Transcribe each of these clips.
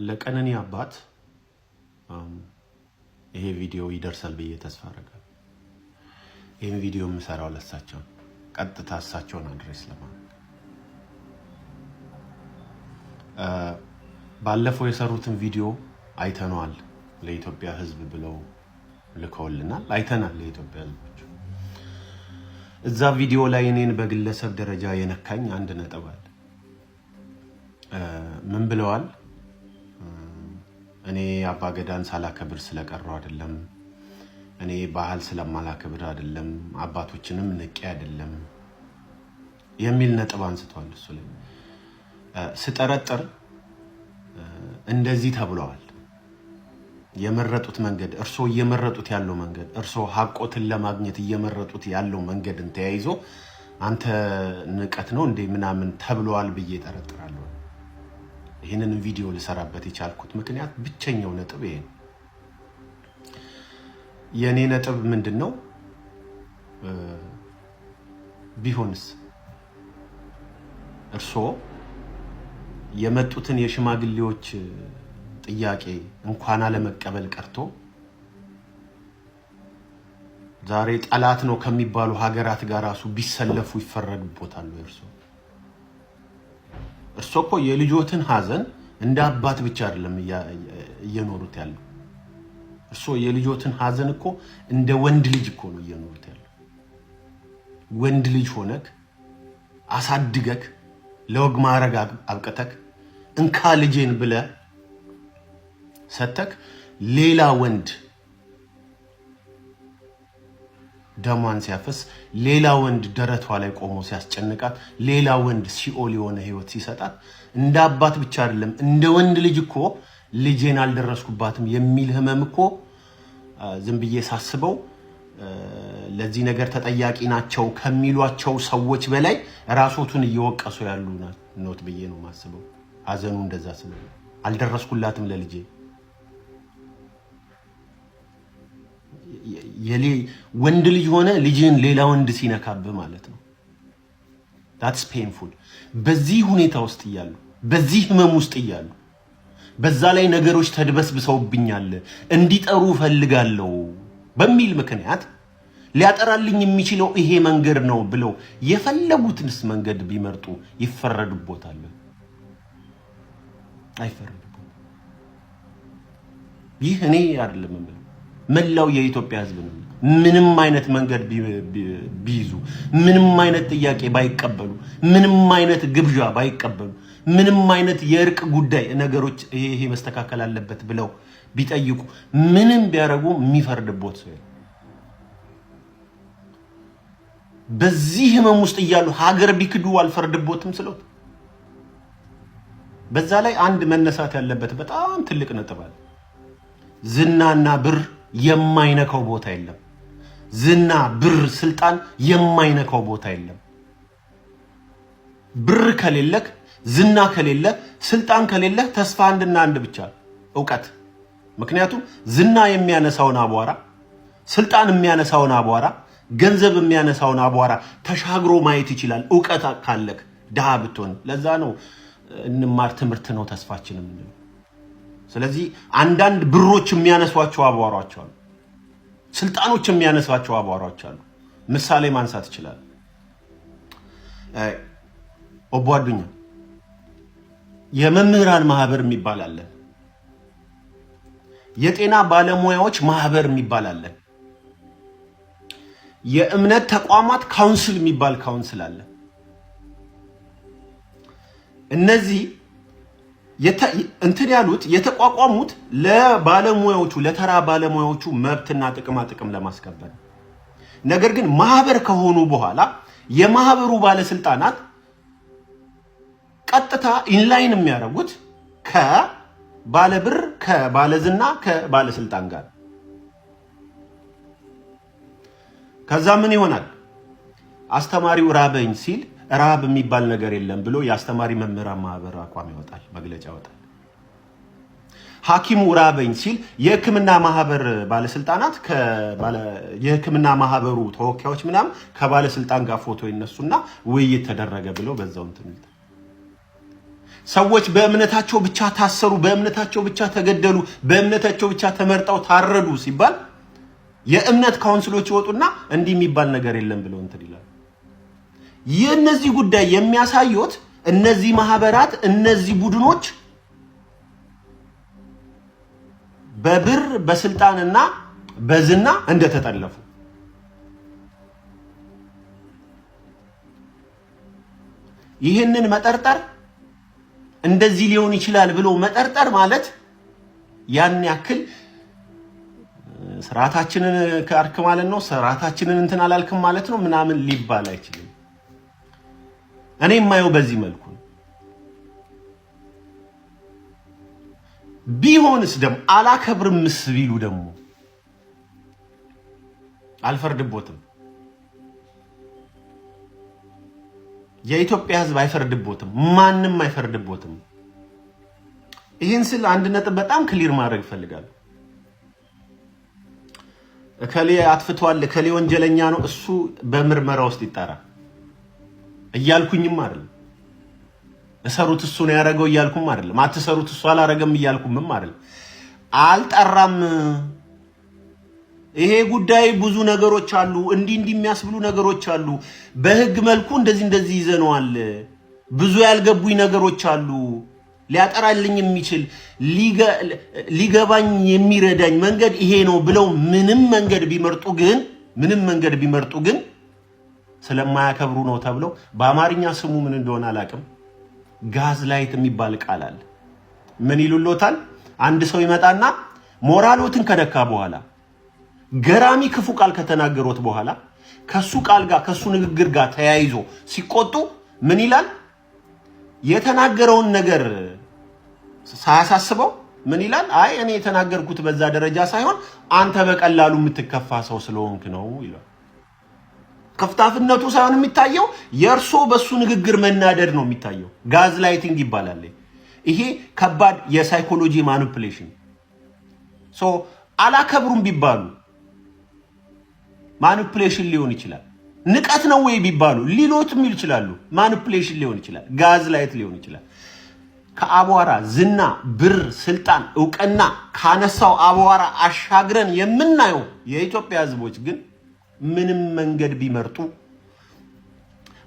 ለቀነኒ አባት ይሄ ቪዲዮ ይደርሳል ብዬ ተስፋ አደርጋለሁ። ይሄን ቪዲዮ የምሰራው ለሳቸው ቀጥታ እሳቸውን አድሬስ ለማድረግ ባለፈው የሰሩትን ቪዲዮ አይተናል። ለኢትዮጵያ ሕዝብ ብለው ልከውልናል። አይተናል ለኢትዮጵያ ሕዝቦች። እዛ ቪዲዮ ላይ እኔን በግለሰብ ደረጃ የነካኝ አንድ ነጥብ አለ። ምን ብለዋል? እኔ አባገዳን ሳላከብር ስለቀረው አይደለም፣ እኔ ባህል ስለማላከብር አይደለም፣ አባቶችንም ንቄ አይደለም የሚል ነጥብ አንስተዋል። እሱ ላይ ስጠረጥር እንደዚህ ተብለዋል። የመረጡት መንገድ እርሶ እየመረጡት ያለው መንገድ እርሶ ሀቆትን ለማግኘት እየመረጡት ያለው መንገድን ተያይዞ አንተ ንቀት ነው እንዴ ምናምን ተብለዋል ብዬ ጠረጥራለሁ። ይሄንን ቪዲዮ ልሰራበት የቻልኩት ምክንያት ብቸኛው ነጥብ ይሄ ነው። የኔ ነጥብ ምንድነው? ቢሆንስ እርሶ የመጡትን የሽማግሌዎች ጥያቄ እንኳን አለመቀበል ቀርቶ ዛሬ ጠላት ነው ከሚባሉ ሀገራት ጋር ራሱ ቢሰለፉ ይፈረድቦታል። እርሶ እኮ የልጆትን ሀዘን እንደ አባት ብቻ አይደለም እየኖሩት ያለው። እርሶ የልጆትን ሀዘን እኮ እንደ ወንድ ልጅ እኮ ነው እየኖሩት ያለው። ወንድ ልጅ ሆነክ አሳድገክ ለወግ ማዕረግ አብቅተክ እንካ ልጄን ብለህ ሰተክ ሌላ ወንድ ደሟን ሲያፈስ፣ ሌላ ወንድ ደረቷ ላይ ቆሞ ሲያስጨንቃት፣ ሌላ ወንድ ሲኦል የሆነ ህይወት ሲሰጣት እንደ አባት ብቻ አይደለም እንደ ወንድ ልጅ እኮ ልጄን አልደረስኩባትም የሚል ህመም እኮ ዝም ብዬ ሳስበው ለዚህ ነገር ተጠያቂ ናቸው ከሚሏቸው ሰዎች በላይ ራሶቱን እየወቀሱ ያሉ ኖት ብዬ ነው ማስበው። ሀዘኑ እንደዛ ስለሆነ አልደረስኩላትም ለልጄ ወንድ ልጅ ሆነ ልጅን ሌላ ወንድ ሲነካብህ ማለት ነው። that's painful። በዚህ ሁኔታ ውስጥ እያሉ በዚህ ህመም ውስጥ እያሉ በዛ ላይ ነገሮች ተድበስብሰውብኛል እንዲጠሩ ፈልጋለሁ በሚል ምክንያት ሊያጠራልኝ የሚችለው ይሄ መንገድ ነው ብለው የፈለጉትንስ መንገድ ቢመርጡ ይፈረድቦታል? አይፈረድቦትም። ይህ እኔ አይደለም ማለት መላው የኢትዮጵያ ህዝብ ነው። ምንም አይነት መንገድ ቢይዙ፣ ምንም አይነት ጥያቄ ባይቀበሉ፣ ምንም አይነት ግብዣ ባይቀበሉ፣ ምንም አይነት የእርቅ ጉዳይ ነገሮች ይሄ መስተካከል አለበት ብለው ቢጠይቁ፣ ምንም ቢያረጉ የሚፈርድቦት ሰው በዚህ ህመም ውስጥ እያሉ ሀገር ቢክዱ አልፈርድቦትም ስሎት። በዛ ላይ አንድ መነሳት ያለበት በጣም ትልቅ ነጥብ አለ። ዝናና ብር የማይነካው ቦታ የለም። ዝና፣ ብር፣ ስልጣን የማይነካው ቦታ የለም። ብር ከሌለክ፣ ዝና ከሌለ፣ ስልጣን ከሌለ ተስፋ አንድና አንድ ብቻ ዕውቀት። ምክንያቱም ዝና የሚያነሳውን አቧራ፣ ስልጣን የሚያነሳውን አቧራ፣ ገንዘብ የሚያነሳውን አቧራ ተሻግሮ ማየት ይችላል ዕውቀት ካለክ ድሃ ብትሆን። ለዛ ነው እንማር ትምህርት ነው ተስፋችን የምንለው። ስለዚህ አንዳንድ ብሮች የሚያነሷቸው አቧራዎች አሉ፣ ስልጣኖች የሚያነሷቸው አቧራዎች አሉ። ምሳሌ ማንሳት ይችላል። ኦቦ አዱኛ የመምህራን ማህበር የሚባል አለ፣ የጤና ባለሙያዎች ማህበር የሚባል አለ፣ የእምነት ተቋማት ካውንስል የሚባል ካውንስል አለ። እነዚህ እንትን ያሉት የተቋቋሙት ለባለሙያዎቹ ለተራ ባለሙያዎቹ መብትና ጥቅም ለማስከበር። ነገር ግን ማህበር ከሆኑ በኋላ የማህበሩ ባለስልጣናት ቀጥታ ኢንላይን የሚያደርጉት ከባለብር ከባለዝና ከባለስልጣን ጋር። ከዛ ምን ይሆናል? አስተማሪው ራበኝ ሲል ረሃብ የሚባል ነገር የለም ብሎ የአስተማሪ መምህራን ማህበር አቋም ያወጣል፣ መግለጫ ያወጣል። ሐኪሙ ራበኝ ሲል የህክምና ማህበር ባለስልጣናት የህክምና ማህበሩ ተወካዮች ምናምን ከባለስልጣን ጋር ፎቶ ይነሱና ውይይት ተደረገ ብለው በዛው እንትን ይላል። ሰዎች በእምነታቸው ብቻ ታሰሩ፣ በእምነታቸው ብቻ ተገደሉ፣ በእምነታቸው ብቻ ተመርጠው ታረዱ ሲባል የእምነት ካውንስሎች ይወጡና እንዲህ የሚባል ነገር የለም ብለው እንትን ይላል። የነዚህ ጉዳይ የሚያሳዩት እነዚህ ማህበራት እነዚህ ቡድኖች በብር በስልጣንና በዝና እንደተጠለፉ ይሄንን መጠርጠር እንደዚህ ሊሆን ይችላል ብሎ መጠርጠር ማለት ያን ያክል ስራታችንን ካርክ ማለት ነው፣ ስራታችንን እንትን አላልክም ማለት ነው ምናምን ሊባል አይችልም። እኔ የማየው በዚህ መልኩ ቢሆንስ ደግሞ አላከብርምስ ቢሉ ደግሞ አልፈርድቦትም። የኢትዮጵያ ሕዝብ አይፈርድቦትም፣ ማንም አይፈርድቦትም። ይህን ስል አንድ ነጥብ በጣም ክሊር ማድረግ እፈልጋለሁ። እከሌ አጥፍቷል፣ እከሌ ወንጀለኛ ነው፣ እሱ በምርመራ ውስጥ ይጣራል እያልኩኝም አይደለም። እሰሩት እሱ ነው ያደረገው እያልኩም አይደለም። አትሰሩት እሱ አላረገም እያልኩምም አይደለም። አልጠራም። ይሄ ጉዳይ ብዙ ነገሮች አሉ፣ እንዲህ የሚያስብሉ ነገሮች አሉ። በህግ መልኩ እንደዚህ ይዘነዋል። ብዙ ያልገቡኝ ነገሮች አሉ። ሊያጠራልኝ የሚችል ሊገባኝ የሚረዳኝ መንገድ ይሄ ነው ብለው ምንም መንገድ ቢመርጡ ግን ስለማያከብሩ ነው ተብለው በአማርኛ ስሙ ምን እንደሆነ አላውቅም። ጋዝ ላይት የሚባል ቃል አለ። ምን ይሉሎታል? አንድ ሰው ይመጣና ሞራሎትን ከደካ በኋላ ገራሚ ክፉ ቃል ከተናገሩት በኋላ ከሱ ቃል ጋር ከሱ ንግግር ጋር ተያይዞ ሲቆጡ ምን ይላል? የተናገረውን ነገር ሳያሳስበው ምን ይላል? አይ እኔ የተናገርኩት በዛ ደረጃ ሳይሆን አንተ በቀላሉ የምትከፋ ሰው ስለሆንክ ነው ይላል። ከፍታፍነቱ ሳይሆን የሚታየው የእርሶ በሱ ንግግር መናደድ ነው የሚታየው። ጋዝ ላይቲንግ ይባላል። ይሄ ከባድ የሳይኮሎጂ ማኒፑሌሽን። አላከብሩም ቢባሉ ማኒፑሌሽን ሊሆን ይችላል። ንቀት ነው ወይ ቢባሉ ሊሎት የሚል ይችላሉ። ማኒፑሌሽን ሊሆን ይችላል። ጋዝ ላይት ሊሆን ይችላል። ከአቧራ ዝና፣ ብር፣ ስልጣን፣ እውቅና ካነሳው አቧራ አሻግረን የምናየው የኢትዮጵያ ሕዝቦች ግን ምንም መንገድ ቢመርጡ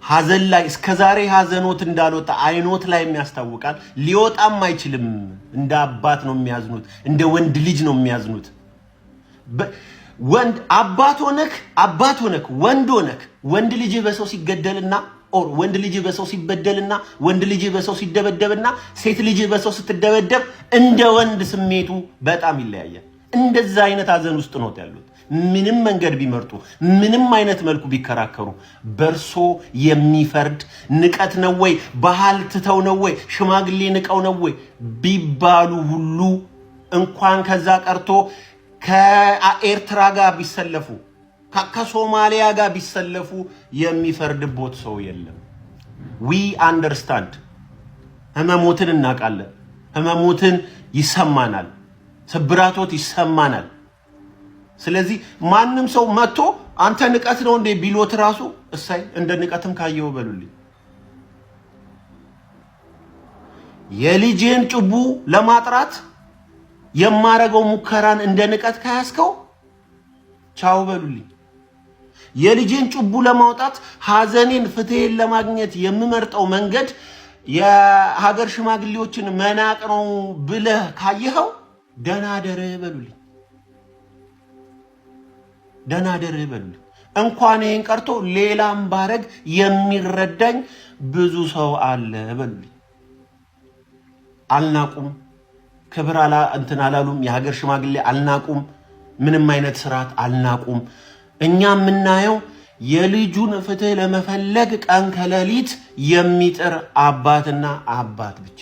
ሀዘን ላይ እስከዛሬ ሀዘኖት እንዳልወጣ አይኖት ላይ የሚያስታውቃል። ሊወጣም አይችልም። እንደ አባት ነው የሚያዝኑት፣ እንደ ወንድ ልጅ ነው የሚያዝኑት። ወንድ አባት ሆነክ ወንድ ሆነክ ወንድ ልጅ በሰው ሲገደልና ወንድ ልጅ በሰው ሲበደልና ወንድ ልጅ በሰው ሲደበደብና ሴት ልጅ በሰው ስትደበደብ እንደ ወንድ ስሜቱ በጣም ይለያያል። እንደዛ አይነት ሀዘን ውስጥ ነው ያሉት። ምንም መንገድ ቢመርጡ ምንም አይነት መልኩ ቢከራከሩ በርሶ የሚፈርድ ንቀት ነው ወይ ባህል ትተው ነው ወይ ሽማግሌ ንቀው ነው ወይ ቢባሉ ሁሉ እንኳን ከዛ ቀርቶ ከኤርትራ ጋር ቢሰለፉ ከሶማሊያ ጋር ቢሰለፉ የሚፈርድቦት ሰው የለም። ዊ አንደርስታንድ። ህመሞትን እናውቃለን። ህመሞትን ይሰማናል። ስብራቶት ይሰማናል። ስለዚህ ማንም ሰው መጥቶ አንተ ንቀት ነው እንዴ ቢሎት ራሱ እሳይ እንደ ንቀትም ካየው በሉልኝ። የልጅን ጭቡ ለማጥራት የማረገው ሙከራን እንደ ንቀት ካያስከው ቻው በሉልኝ። የልጅን ጭቡ ለማውጣት ሀዘኔን ፍትሄን ለማግኘት የምመርጠው መንገድ የሀገር ሽማግሌዎችን መናቅ ነው ብለህ ካየኸው ደናደረ በሉልኝ። ደናደረ በሉልኝ። እንኳን ይሄን ቀርቶ ሌላም ባረግ የሚረዳኝ ብዙ ሰው አለ በሉልኝ። አልናቁም። ክብር እንትን አላሉም። የሀገር ሽማግሌ አልናቁም። ምንም አይነት ስርዓት አልናቁም። እኛ የምናየው የልጁን ፍትህ ለመፈለግ ቀን ከሌሊት የሚጥር አባትና አባት ብቻ።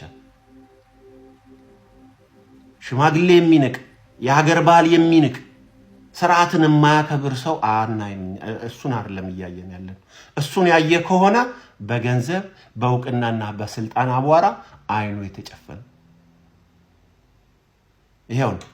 ሽማግሌ የሚንቅ የሀገር ባህል የሚንቅ ስርዓትን የማያከብር ሰው አናይም። እሱን አይደለም እያየን ያለን። እሱን ያየ ከሆነ በገንዘብ በእውቅናና በስልጣን አቧራ አይኑ የተጨፈነ ይሄው ነው።